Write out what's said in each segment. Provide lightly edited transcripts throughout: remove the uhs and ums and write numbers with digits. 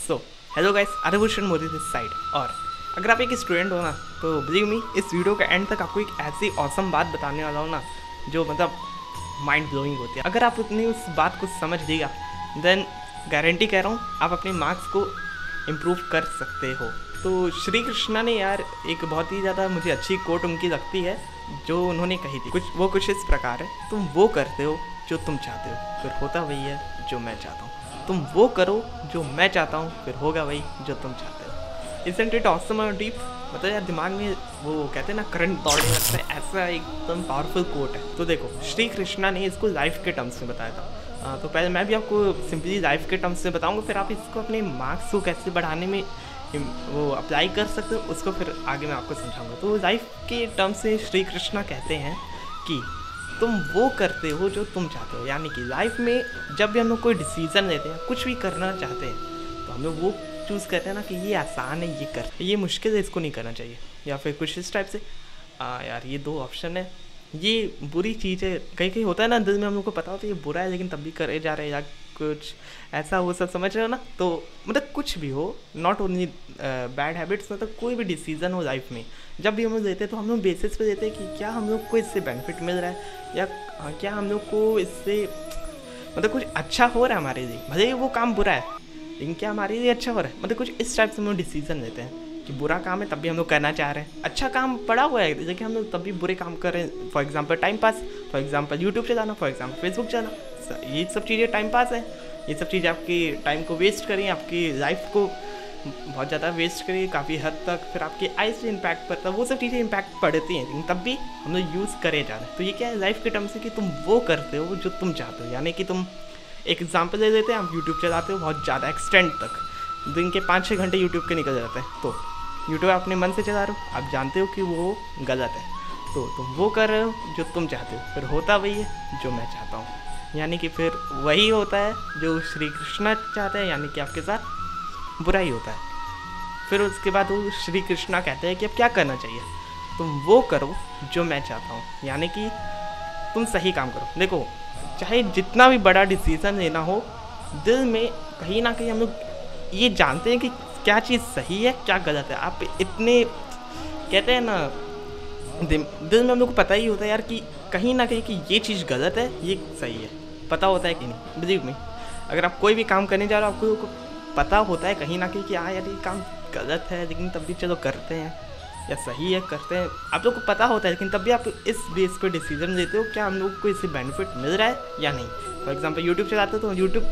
So hello guys, Aryabhushan Modi this side. और अगर आप एक स्टूडेंट हो ना तो बिलीव मी, इस वीडियो के एंड तक आपको एक ऐसी ऑसम बात बताने वाला हूँ ना जो मतलब माइंड ब्लोइंग होती है। अगर आप उतनी उस बात को समझ लिया देन गारंटी कह रहा हूँ आप अपने मार्क्स को इम्प्रूव कर सकते हो। तो श्री कृष्णा ने यार एक बहुत ही ज़्यादा मुझे अच्छी कोट उनकी लगती है जो उन्होंने कही थी, कुछ इस प्रकार है, तुम वो करते हो जो तुम चाहते हो, फिर होता वही है जो मैं चाहता हूँ। तुम वो करो जो मैं चाहता हूँ, फिर होगा वही जो तुम चाहते हो। इज़न्ट इट ऑसम और डीप? मतलब यार दिमाग में वो कहते हैं ना करंट दौड़ने लगता है, ऐसा एकदम पावरफुल कोट है। तो देखो, श्री कृष्णा ने इसको लाइफ के टर्म्स में बताया था। तो पहले मैं भी आपको सिंपली लाइफ के टर्म्स में बताऊंगा, फिर आप इसको अपने मार्क्स को कैसे बढ़ाने में वो अप्लाई कर सकते हो उसको फिर आगे मैं आपको समझाऊंगा। तो लाइफ के टर्म्स से श्री कृष्णा कहते हैं कि तुम वो करते हो जो तुम चाहते हो। यानी कि लाइफ में जब भी हम लोग कोई डिसीज़न लेते हैं, कुछ भी करना चाहते हैं, तो हम लोग वो चूज़ करते हैं ना कि ये आसान है, ये कर, ये मुश्किल है, इसको नहीं करना चाहिए, या फिर कुछ इस टाइप से यार ये दो ऑप्शन है, ये बुरी चीज़ है। कहीं कहीं होता है ना दिल में हम लोग को पता होता है ये बुरा है लेकिन तब भी करे जा रहे हैं, या कुछ ऐसा वो सब समझ रहे हो ना। तो मतलब कुछ भी हो, नॉट ओनली बैड हैबिट्स, मतलब कोई भी डिसीज़न हो लाइफ में जब भी हम लोग देते हैं तो हम लोग बेसिस पे देते हैं कि क्या हम लोग को इससे बेनिफिट मिल रहा है, या क्या हम लोग को इससे मतलब कुछ अच्छा हो रहा है हमारे लिए, भले ही वो काम बुरा है लेकिन क्या हमारे लिए अच्छा हो रहा है। मतलब कुछ इस टाइप से हम लोग डिसीजन लेते हैं कि बुरा काम है तब भी हम लोग करना चाह रहे हैं, अच्छा काम पड़ा हुआ है लेकिन हम लोग तब भी बुरे काम कर रहे हैं। For example time pass, for example YouTube चलाना, फॉर एग्जाम्पल फेसबुक चलाना, ये सब चीज़ें टाइम पास है। ये सब चीज़ें आपकी टाइम को वेस्ट करें, आपकी लाइफ को बहुत ज़्यादा वेस्ट करिए काफ़ी हद तक, फिर आपकी आइज पे इम्पैक्ट पड़ता है, वो सब चीज़ें इम्पैक्ट पड़ती हैं लेकिन तब भी हम लोग यूज़ करे जा रहे हैं। तो ये क्या है लाइफ के टर्म से कि तुम वो करते हो जो तुम चाहते हो। यानी कि तुम एक एग्जाम्पल ले लेते हैं, आप यूट्यूब चलाते हो बहुत ज़्यादा एक्सटेंड तक, दिन के 5-6 घंटे यूट्यूब के निकल जाते हैं, तो यूट्यूब अपने मन से चला रहे हो, आप जानते हो कि वो गलत है, तो तुम वो कर रहे हो जो तुम चाहते हो, फिर होता वही है जो मैं चाहता हूँ। यानी कि फिर वही होता है जो श्री कृष्णा चाहते हैं, यानी कि आपके साथ बुरा ही होता है। फिर उसके बाद वो श्री कृष्णा कहते हैं कि अब क्या करना चाहिए, तुम वो करो जो मैं चाहता हूँ, यानी कि तुम सही काम करो। देखो, चाहे जितना भी बड़ा डिसीज़न लेना हो, दिल में कहीं ना कहीं हम लोग ये जानते हैं कि क्या चीज़ सही है क्या गलत है। आप इतने कहते हैं ना, दिल में हम लोग को पता ही होता है यार कि कहीं ना कहीं कि ये चीज़ गलत है ये सही है, पता होता है कि नहीं। बिलीव मी, अगर आप कोई भी काम करने जा रहे हो आपको पता होता है कहीं ना कहीं कि हाँ यार ये काम गलत है लेकिन तब भी चलो करते हैं, या सही है करते हैं, आप लोग को पता होता है लेकिन तब भी आप इस बेस पे डिसीजन लेते हो क्या हम लोग को इससे बेनिफिट मिल रहा है या नहीं। फॉर एग्जांपल यूट्यूब चलाते हो तो यूट्यूब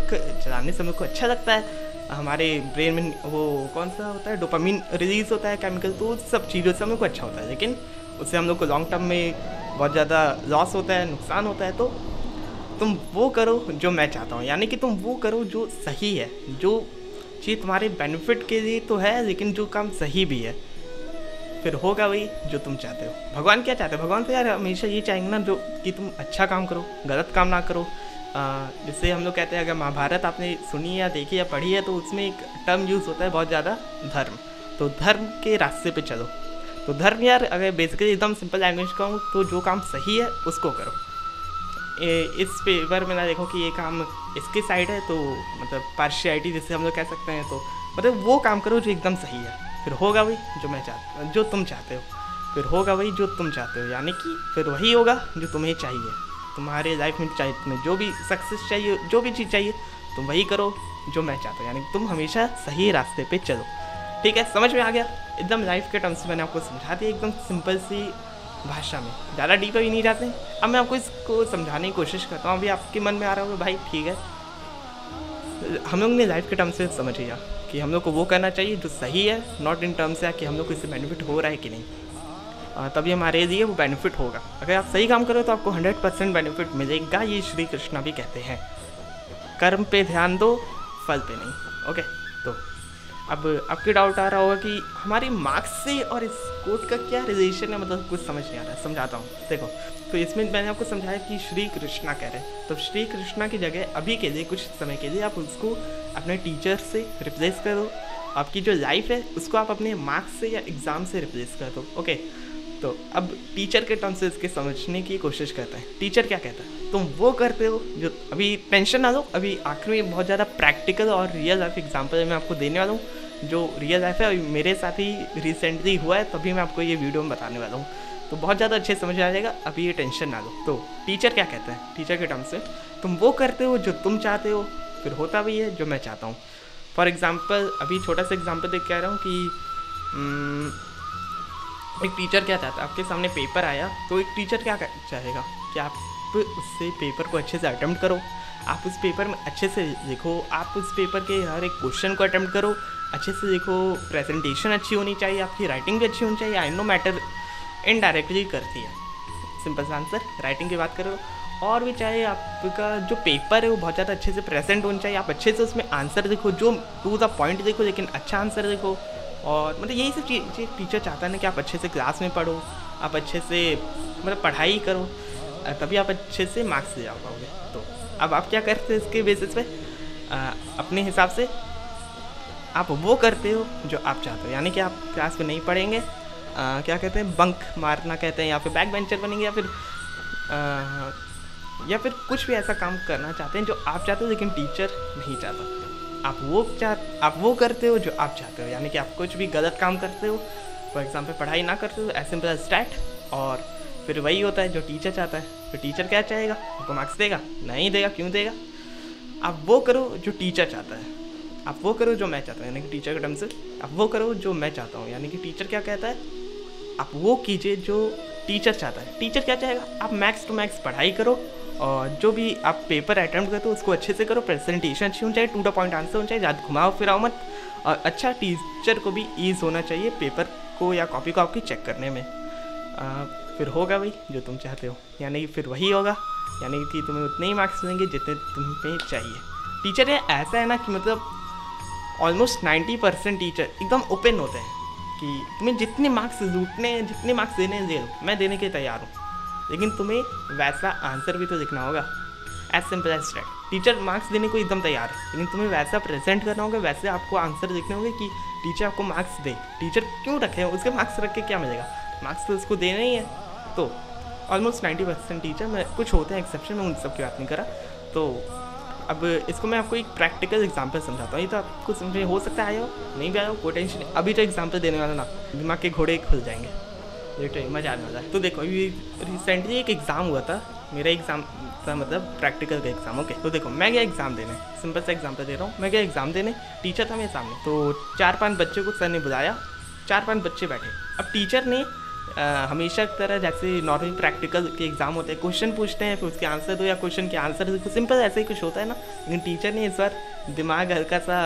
चलाने से हम लोग को अच्छा लगता है, हमारे ब्रेन में वो कौन सा होता है डोपामिन रिलीज होता है केमिकल, तो सब चीज़ों से हम लोग को अच्छा होता है, लेकिन उससे हम लोग को लॉन्ग टर्म में बहुत ज़्यादा लॉस होता है, नुकसान होता है। तो तुम वो करो जो मैं चाहता हूँ, यानी कि तुम वो करो जो सही है, जो चीज़ तुम्हारे बेनिफिट के लिए तो है लेकिन जो काम सही भी है, फिर होगा वही जो तुम चाहते हो। भगवान क्या चाहते हैं? भगवान तो यार हमेशा ये चाहेंगे ना जो कि तुम अच्छा काम करो, गलत काम ना करो। जिससे हम लोग कहते हैं, अगर महाभारत आपने सुनी या देखी या पढ़ी है तो उसमें एक टर्म यूज़ होता है बहुत ज़्यादा, धर्म। तो धर्म के रास्ते पे चलो। तो धर्म यार अगर बेसिकली एकदम सिंपल लैंग्वेज कहूँ तो जो काम सही है उसको करो। इस पेपर में ना देखो कि ये काम इसके साइड है, तो मतलब पार्शियलिटी जिससे हम लोग कह सकते हैं, तो मतलब वो काम करो जो एकदम सही है, फिर होगा वही जो मैं चाहता जो तुम चाहते हो, फिर होगा वही जो तुम चाहते हो, यानी कि फिर वही होगा जो तुम्हें चाहिए। तुम्हारे लाइफ में चाहिए, तुम्हें जो भी सक्सेस चाहिए, जो भी चीज़ चाहिए, तुम वही करो जो मैं चाहता हूँ, यानी तुम हमेशा सही रास्ते पे चलो। ठीक है, समझ में आ गया? एकदम लाइफ के टर्म्स मैंने आपको समझा दिया, एकदम सिंपल सी भाषा में, ज़्यादा डीप भी नहीं जाते। अब मैं आपको इसको समझाने की कोशिश करता हूँ। अभी आपके मन में आ रहा होगा भाई ठीक है, हम लोग ने लाइफ के टर्म्स से समझ लिया कि हम लोग को वो करना चाहिए जो सही है, नॉट इन टर्म्स है कि हम लोग को इससे बेनिफिट हो रहा है कि नहीं, तभी हमारे लिए वो बेनिफिट होगा। अगर आप सही काम करो तो आपको 100% बेनिफिट मिलेगा, ये श्री कृष्णा भी कहते हैं। कर्म पे ध्यान दो, फल पे नहीं। ओके, तो अब आपके डाउट आ रहा होगा कि हमारे मार्क्स से और इस कोट का क्या रिलेशन है, मतलब कुछ समझ नहीं आ रहा है, समझाता हूँ। देखो, तो इसमें मैंने आपको समझाया कि श्री कृष्णा कह रहे हैं, तो श्री कृष्णा की जगह अभी के लिए कुछ समय के लिए आप उसको अपने टीचर से रिप्लेस करो। आपकी जो लाइफ है उसको आप अपने मार्क्स से या एग्ज़ाम से रिप्लेस कर दो। ओके, तो अब टीचर के टर्म से इसके समझने की कोशिश करते हैं। टीचर क्या कहता है, तुम वो करते हो जो, अभी टेंशन ना लो, अभी आखिर में बहुत ज़्यादा प्रैक्टिकल और रियल लाइफ एग्जाम्पल मैं आपको देने वाला हूँ जो रियल लाइफ है, अभी मेरे साथ ही रिसेंटली हुआ है, तभी मैं आपको ये वीडियो में बताने वाला हूँ, तो बहुत ज़्यादा अच्छे समझ आ जाएगा। अभी ये टेंशन ना लो। तो टीचर क्या कहता है, टीचर के टर्म से तुम वो करते हो जो तुम चाहते हो, फिर होता भी है जो मैं चाहता हूँ। फॉर एग्ज़ाम्पल अभी छोटा सा एग्जाम्पल देख के आ रहा हूँ कि एक टीचर क्या चाहता है, आपके सामने पेपर आया तो एक टीचर क्या चाहेगा कि आप उससे पेपर को अच्छे से अटेम्प्ट करो, आप उस पेपर में अच्छे से देखो, आप उस पेपर के हर एक क्वेश्चन को अटेम्प्ट करो, अच्छे से देखो, प्रेजेंटेशन अच्छी होनी चाहिए, आपकी राइटिंग भी अच्छी होनी चाहिए। आई नो मैटर इनडायरेक्टली करती है, सिंपल सा आंसर, राइटिंग की बात करो। और भी चाहे आपका जो पेपर है वो बहुत ज़्यादा अच्छे से प्रेजेंट होना चाहिए, आप अच्छे से उसमें आंसर देखो, जो टू द पॉइंट देखो, लेकिन अच्छा आंसर देखो। और मतलब यही सब चीज़ टीचर चाहता है ना कि आप अच्छे से क्लास में पढ़ो, आप अच्छे से मतलब पढ़ाई करो, तभी आप अच्छे से मार्क्स ले जा पाओगे। तो अब आप क्या करते हैं इसके बेसिस पे, अपने हिसाब से आप वो करते हो जो आप चाहते हो, यानी कि आप क्लास में नहीं पढ़ेंगे, क्या कहते हैं, बंक मारना कहते हैं, या फिर बैक बेंचर बनेंगे, या फिर कुछ भी ऐसा काम करना चाहते हैं जो आप चाहते हो लेकिन टीचर नहीं चाहता। आप वो करते हो जो आप चाहते हो, यानी कि आप कुछ भी गलत काम करते हो, फॉर एग्जाम्पल पढ़ाई ना करते हो, एज सिंपल एज दैट, और फिर वही होता है जो टीचर चाहता है। तो टीचर क्या चाहेगा, आपको मार्क्स देगा? नहीं देगा। क्यों देगा? आप वो करो जो टीचर चाहता है, आप वो करो जो मैं चाहता हूँ, यानी कि टीचर के टर्म से आप वो करो जो मैं चाहता हूँ, यानी कि टीचर क्या कहता है, आप वो कीजिए जो टीचर चाहता है। टीचर क्या चाहेगा, आप मैक्स टू मैक्स पढ़ाई करो, और जो भी आप पेपर अटैम्प्ट करते हो उसको अच्छे से करो, प्रेजेंटेशन अच्छी होनी चाहिए, टू द पॉइंट आंसर होना चाहिए, ज़्यादा घुमाओ फिराओ मत, और अच्छा टीचर को भी ईज होना चाहिए पेपर को या कॉपी को आपकी चेक करने में। फिर होगा भाई जो तुम चाहते हो, यानी कि फिर वही होगा, यानी कि तुम्हें उतने ही मार्क्स मिलेंगे जितने तुम्हें चाहिए। टीचर ये ऐसा है ना कि मतलब ऑलमोस्ट 90% टीचर एकदम ओपन होते हैं कि तुम्हें जितने मार्क्स लूटने, जितने मार्क्स देने दे दो, मैं देने के तैयार हूँ, लेकिन तुम्हें वैसा आंसर भी तो लिखना होगा। As simple as that. Teacher marks देने को एकदम तैयार है, लेकिन तुम्हें वैसा प्रेजेंट करना होगा, वैसे आपको आंसर लिखने होंगे कि टीचर आपको मार्क्स दे। टीचर क्यों रखे, उसके मार्क्स रख के क्या मिलेगा, मार्क्स तो उसको देना ही है। तो ऑलमोस्ट 90% टीचर, मैं कुछ होते हैं एक्सेप्शन, मैं उन सब की बात नहीं करा। तो अब इसको मैं आपको एक प्रैक्टिकल एग्जाम्पल समझाता हूँ। ये तो आपको समझ हो सकता है आया हो, नहीं भी आया हो, कोई टेंशन नहीं। अभी तो एग्जाम्पल देने वाला ना, दिमाग के घोड़े खुल जाएंगे, ये मज़ा आने वाला है। तो देखो अभी रिसेंटली एक एग्ज़ाम हुआ था, मेरा एग्ज़ाम था, मतलब प्रैक्टिकल का एग्ज़ाम। ओके, तो देखो मैं गया एग्ज़ाम देने, सिंपल सा एग्जाम्पल दे रहा हूँ। मैं गया एग्ज़ाम देने, टीचर था मेरे सामने, तो 4-5 बच्चों को सर ने बुलाया, 4-5 बच्चे बैठे। अब टीचर ने हमेशा की तरह जैसे नॉर्मली प्रैक्टिकल के एग्ज़ाम होते हैं, क्वेश्चन पूछते हैं, फिर उसके आंसर दो, या क्वेश्चन के आंसर दो, सिंपल ऐसे ही कुछ होता है ना। लेकिन टीचर ने इस बार दिमाग हल्का सा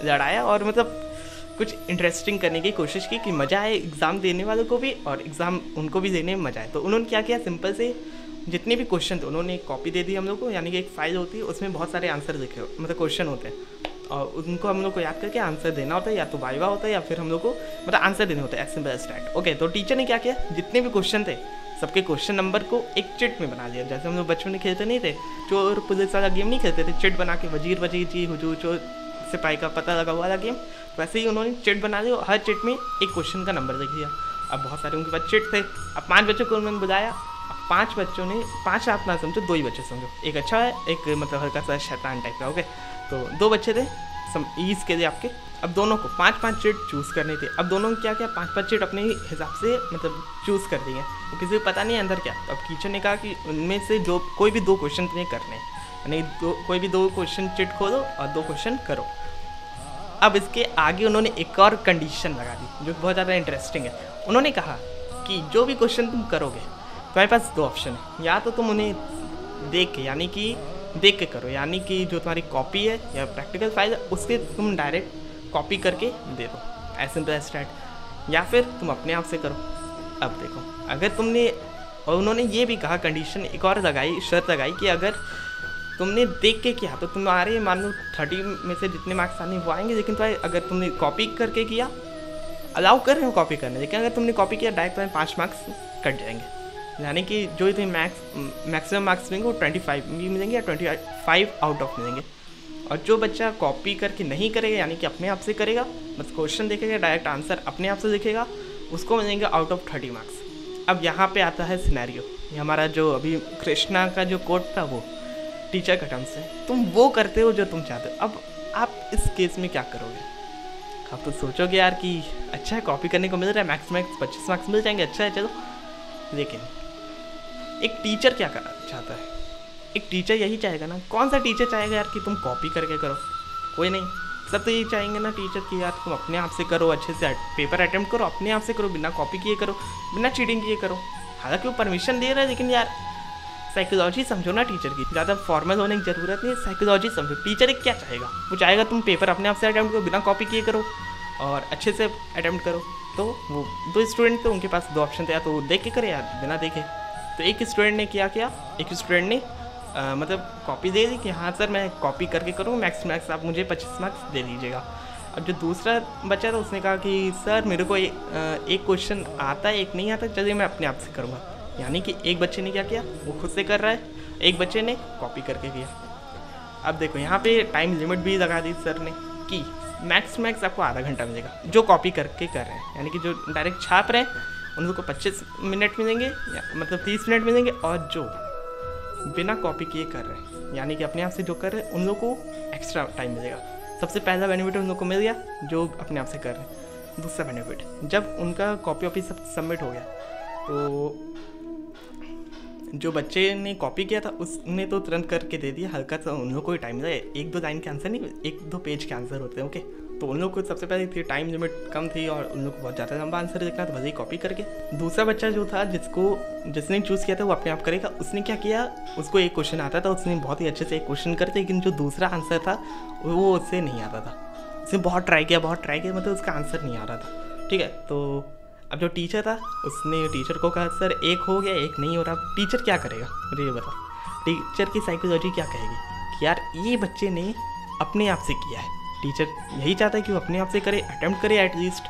लड़ाया और मतलब कुछ इंटरेस्टिंग करने की कोशिश की कि मज़ा आए एग्ज़ाम देने वालों को भी और एग्ज़ाम उनको भी देने में मज़ा आए। तो उन्होंने क्या किया, सिंपल से जितने भी क्वेश्चन थे उन्होंने एक कॉपी दे दी हम लोग को, यानी कि एक फाइल होती है, उसमें बहुत सारे आंसर लिखे हो, मतलब क्वेश्चन होते हैं, और उनको हम लोग को याद करके आंसर देना होता है, या तो वाइवा होता है या फिर हम लोग को मतलब आंसर देने होते हैं, as simple as that. Okay, तो टीचर ने क्या किया, जितने भी क्वेश्चन थे सबके क्वेश्चन नंबर को एक चिट में बना लिया। जैसे हम लोग बचपन में खेलते नहीं थे, चोर पुलिस वाला गेम नहीं खेलते थे, चिट बना के वजीर वजीर जी हुजूर चोर सिपाही का पता लगा वाला गेम, वैसे ही उन्होंने चिट बना ली और हर चिट में एक क्वेश्चन का नंबर लिख दिया। अब बहुत सारे उनके पास चिट थे, अब 5 बच्चों को उन्होंने बुलाया। अब 5 बच्चों ने, 5 आप ना समझो, 2 ही बच्चे समझो, एक अच्छा है, एक मतलब हल्का सा शैतान टाइप का। ओके, तो 2 बच्चे थे ईज के लिए आपके। अब दोनों को 5-5 चिट चूज़ करनी थी। अब दोनों ने क्या किया, 5-5 चिट अपने हिसाब से मतलब चूज़ कर दिए, तो किसी को पता नहीं अंदर क्या। तो अब टीचर ने कहा कि उनमें से जो कोई भी 2 क्वेश्चन तुम्हें करने, यानी कोई भी 2 क्वेश्चन चिट खोलो और 2 क्वेश्चन करो। अब इसके आगे उन्होंने एक और कंडीशन लगा दी जो बहुत ज़्यादा इंटरेस्टिंग है। उन्होंने कहा कि जो भी क्वेश्चन तुम करोगे, तुम्हारे पास 2 ऑप्शन है, या तो तुम उन्हें देख के, यानी कि देख के करो, यानी कि जो तुम्हारी कॉपी है या प्रैक्टिकल फाइल है उसके तुम डायरेक्ट कॉपी करके दे दो, एज सिंपल एज दैट, या फिर तुम अपने आप से करो। अब देखो, अगर तुमने, और उन्होंने ये भी कहा, कंडीशन एक और लगाई, शर्त लगाई कि अगर तुमने देख के किया तो तुम्हारे मान लो 30 में से जितने मार्क्स आने वो आएंगे, लेकिन तुम्हारे अगर तुमने कॉपी करके किया, अलाउ कर रहे हो कॉपी करने, लेकिन अगर तुमने कॉपी किया डायरेक्ट तुम्हारे 5 मार्क्स कट जाएंगे, यानी कि जो तुम्हें मैक्सिमम मार्क्स मिलेंगे वो 25 भी मिलेंगे या 25 आउट ऑफ मिलेंगे। और जो बच्चा कॉपी करके नहीं करेगा, यानी कि अपने आप से करेगा, बस क्वेश्चन देखेगा, डायरेक्ट आंसर अपने आप से लिखेगा, उसको मिलेंगे आउट ऑफ 30 मार्क्स। अब यहाँ पे आता है सिनेरियो, ये हमारा जो अभी कृष्णा का जो कोट था वो टीचर का टर्म से, तुम वो करते हो जो तुम चाहते हो। अब आप इस केस में क्या करोगे? आप तो सोचोगे यार कि अच्छा है कॉपी करने को मिल रहा है, मैक्स 25 मार्क्स मिल जाएंगे, अच्छा है चलो। लेकिन एक टीचर क्या करना चाहता है? एक टीचर यही चाहेगा ना, कौन सा टीचर चाहेगा यार कि तुम कॉपी करके करो? कोई नहीं, सब तो यही चाहेंगे ना टीचर कि यार तुम अपने आप से करो, अच्छे से पेपर अटेम्प्ट करो, अपने आप से करो, बिना कॉपी किए करो, बिना चीटिंग किए करो। हालांकि वो परमिशन दे रहा है, लेकिन यार साइकोलॉजी समझो ना टीचर की, ज़्यादा फॉर्मल होने की ज़रूरत नहीं है, साइकोलॉजी समझो। टीचर एक क्या चाहेगा? वो चाहेगा तुम पेपर अपने आप से अटेम्प्ट करो, बिना कॉपी किए करो और अच्छे से अटेम्प्ट करो। तो वो दो स्टूडेंट थे, उनके पास दो ऑप्शन थे, या तो वो देख के करे या बिना देखे। तो एक स्टूडेंट ने क्या किया, एक स्टूडेंट ने मतलब कॉपी दे दी कि हाँ सर मैं कॉपी करके करूँ, मैक्स आप मुझे 25 मार्क्स दे दीजिएगा। अब जो दूसरा बच्चा था उसने कहा कि सर मेरे को एक क्वेश्चन आता है, एक नहीं आता, चलिए मैं अपने आप से करूँगा। यानी कि एक बच्चे ने क्या किया, वो खुद से कर रहा है, एक बच्चे ने कॉपी करके किया। अब देखो यहाँ पे टाइम लिमिट भी लगा दी सर ने कि मैक्स आपको आधा घंटा मिलेगा जो कॉपी करके कर रहे हैं, यानी कि जो डायरेक्ट छाप रहे हैं उन लोगों को 25 मिनट मिलेंगे, या मतलब 30 मिनट मिलेंगे, और जो बिना कॉपी किए कर रहे हैं यानी कि अपने आप से जो कर रहे हैं उन लोगों को एक्स्ट्रा टाइम मिलेगा। सबसे पहला बेनिफिट उन लोगों को मिल गया जो अपने आप से कर रहे हैं। दूसरा बेनिफिट, जब उनका कॉपी वॉपी सब सबमिट हो गया तो जो बच्चे ने कॉपी किया था उसने तो तुरंत करके दे दिया, हल्का सा उन लोगों को टाइम मिला, 1-2 लाइन के आंसर नहीं, 1-2 पेज के आंसर होते हैं। ओके, तो उन लोग को सबसे पहले थी टाइम लिमिट कम थी और उन लोग को बहुत ज़्यादा लंबा आंसर लिखना, तो भले ही कॉपी करके। दूसरा बच्चा जो था जिसने चूज़ किया था वो अपने आप करेगा, उसने क्या किया, उसको एक क्वेश्चन आता था, उसने बहुत ही अच्छे से एक क्वेश्चन करते, लेकिन जो दूसरा आंसर था वो उससे नहीं आता था। उसने बहुत ट्राई किया, मतलब उसका आंसर नहीं आ रहा था। ठीक है, तो अब जो टीचर था उसने टीचर को कहा सर एक हो गया, एक नहीं हो रहा। टीचर क्या करेगा मुझे ये बताओ? टीचर की साइकोलॉजी क्या कहेगी कि यार ये बच्चे ने अपने आप से किया है, टीचर यही चाहता है कि वो अपने आप से करे, अटेम्प्ट करे एटलीस्ट।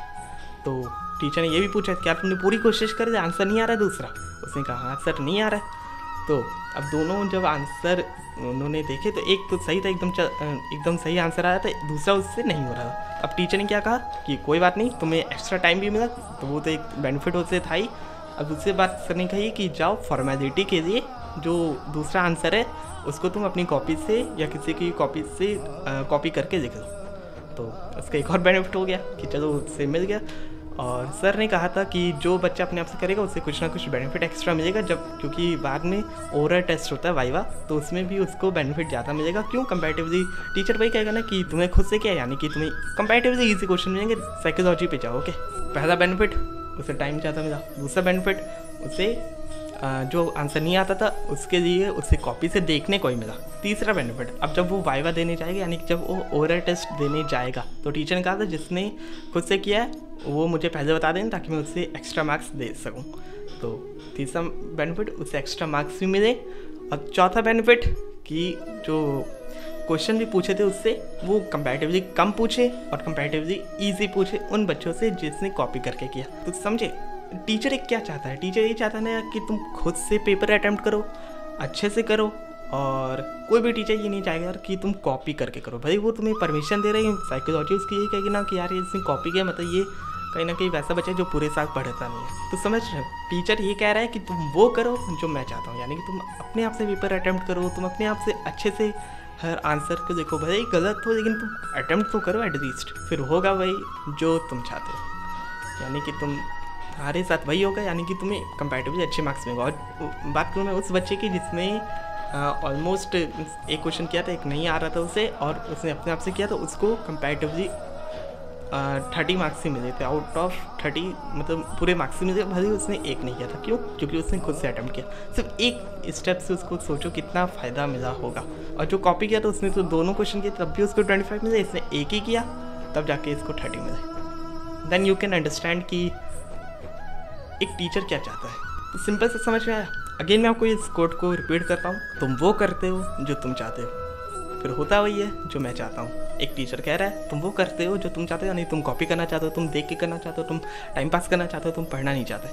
तो टीचर ने ये भी पूछा क्या तुमने पूरी कोशिश करी, आंसर नहीं आ रहा है दूसरा? उसने कहा हाँ सर नहीं आ रहा है। तो अब दोनों जब आंसर उन्होंने देखे तो एक तो सही था, एकदम सही आंसर आया था, दूसरा उससे नहीं हो रहा था। अब टीचर ने क्या कहा कि कोई बात नहीं, तुम्हें एक्स्ट्रा टाइम भी मिला, तो वो तो एक बेनिफिट उससे था ही। अब दूसरी बात सर ने कही कि जाओ फॉर्मेलिटी के लिए जो दूसरा आंसर है उसको तुम अपनी कॉपी से या किसी की कॉपी से कॉपी करके लिख लो। तो उसका एक और बेनिफिट हो गया कि चलो उससे मिल गया। और सर ने कहा था कि जो बच्चा अपने आप से करेगा उससे कुछ ना कुछ बेनिफिट एक्स्ट्रा मिलेगा, जब क्योंकि बाद में ओरल टेस्ट होता है वाइवा, तो उसमें भी उसको बेनिफिट ज़्यादा मिलेगा। क्यों? कंपैरेटिवली टीचर वही कहेगा ना कि तुम्हें खुद से क्या, यानी कि तुम्हें कंपैरेटिवली ईजी क्वेश्चन मिलेंगे, साइकोलॉजी पे जाओ। ओके, पहला बेनिफिट उसे टाइम ज़्यादा मिला, दूसरा बेनिफिट उसे जो आंसर नहीं आता था उसके लिए उसे कॉपी से देखने को ही मिला। तीसरा बेनिफिट, अब जब वो वाइवा देने जाएगा यानी कि जब वो ओरल टेस्ट देने जाएगा तो टीचर ने कहा था जिसने खुद से किया है वो मुझे पहले बता दें ताकि मैं उससे एक्स्ट्रा मार्क्स दे सकूं। तो तीसरा बेनिफिट, उसे एक्स्ट्रा मार्क्स भी मिले। और चौथा बेनिफिट कि जो क्वेश्चन भी पूछे थे उससे वो कंपैरेटिवली कम पूछे और कंपैरेटिवली ईजी पूछे उन बच्चों से जिसने कॉपी करके किया। तो समझे टीचर एक क्या चाहता है? टीचर ये चाहता है ना कि तुम खुद से पेपर अटेम्प्ट करो, अच्छे से करो, और कोई भी टीचर ये नहीं चाहेगा यार कि तुम कॉपी करके करो। भाई वो तुम्हें परमिशन दे रही है, साइकोलॉजी उसकी यही कहेगी ना कि यार इसने कॉपी किया, मतलब ये कहीं ना कहीं वैसा बच्चा है जो पूरे साल पढ़ता नहीं है। तो समझ रहे हो, टीचर ये कह रहा है कि तुम वो करो जो मैं चाहता हूँ, यानी कि तुम अपने आप से पेपर अटेम्प्ट करो, तुम अपने आप से अच्छे से हर आंसर को देखो, भले ही गलत हो लेकिन तुम अटेम्प्ट तो करो एटलीस्ट, फिर होगा वही जो तुम चाहते हो, यानी कि तुम्हारे साथ वही होगा, यानी कि तुम्हें कंपैरेटिवली अच्छे मार्क्स मिलेगा। और बात करूँ मैं उस बच्चे की जिसने ऑलमोस्ट एक क्वेश्चन किया था, एक नहीं आ रहा था उसे, और उसने अपने आप से किया तो उसको कंपैरेटिवली 30 मार्क्स ही मिले थे आउट ऑफ 30, मतलब पूरे मार्क्स ही मिले, भले उसने एक नहीं किया था। क्यों? क्योंकि उसने खुद से अटेम्प्ट किया। सिर्फ एक स्टेप से उसको सोचो कितना फ़ायदा मिला होगा। और जो कॉपी किया था उसने तो दोनों क्वेश्चन किए तब भी उसको 25 मिले, इसने एक ही किया तब जाके इसको 30 मिले। देन यू कैन अंडरस्टैंड कि एक टीचर क्या चाहता है। तो सिंपल से समझ में आया। अगेन मैं आपको इस कोट को रिपीट करता हूँ, तुम वो करते हो जो तुम चाहते हो, फिर होता वही है जो मैं चाहता हूँ। एक टीचर कह रहा है तुम वो करते हो जो तुम चाहते हो, नहीं तुम कॉपी करना चाहते हो, तुम देख के करना चाहते हो, तुम टाइम पास करना चाहते हो, तुम पढ़ना नहीं चाहते,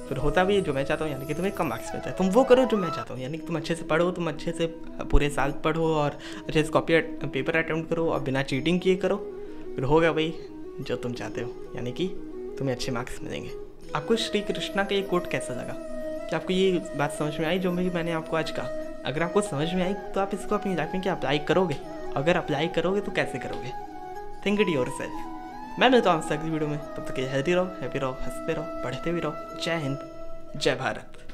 फिर होता भी है जो मैं चाहता हूँ, यानी कि तुम्हें कम मार्क्स मिलता है। तुम वो करो जो मैं चाहता हूँ, यानी कि तुम अच्छे से पढ़ो, तुम अच्छे से पूरे साल पढ़ो और अच्छे से पेपर अटेम्प्ट करो और बिना चीटिंग किए करो, फिर होगा वही जो तुम चाहते हो, यानी कि तुम्हें अच्छे मार्क्स मिलेंगे। आपको श्री कृष्णा का ये कोट कैसा लगा? क्या आपको ये बात समझ में आई जो मैंने आपको आज कहा? अगर आपको समझ में आई तो आप इसको अपनी लाइफ में क्या अप्लाई करोगे? अगर अप्लाई करोगे तो कैसे करोगे? Think it yourself. मैं मिलता हूँ आपसे अगली वीडियो में, तब तक हेल्दी रहो, हैप्पी रहो, हंसते रहो, पढ़ते भी रहो। जय हिंद, जय भारत।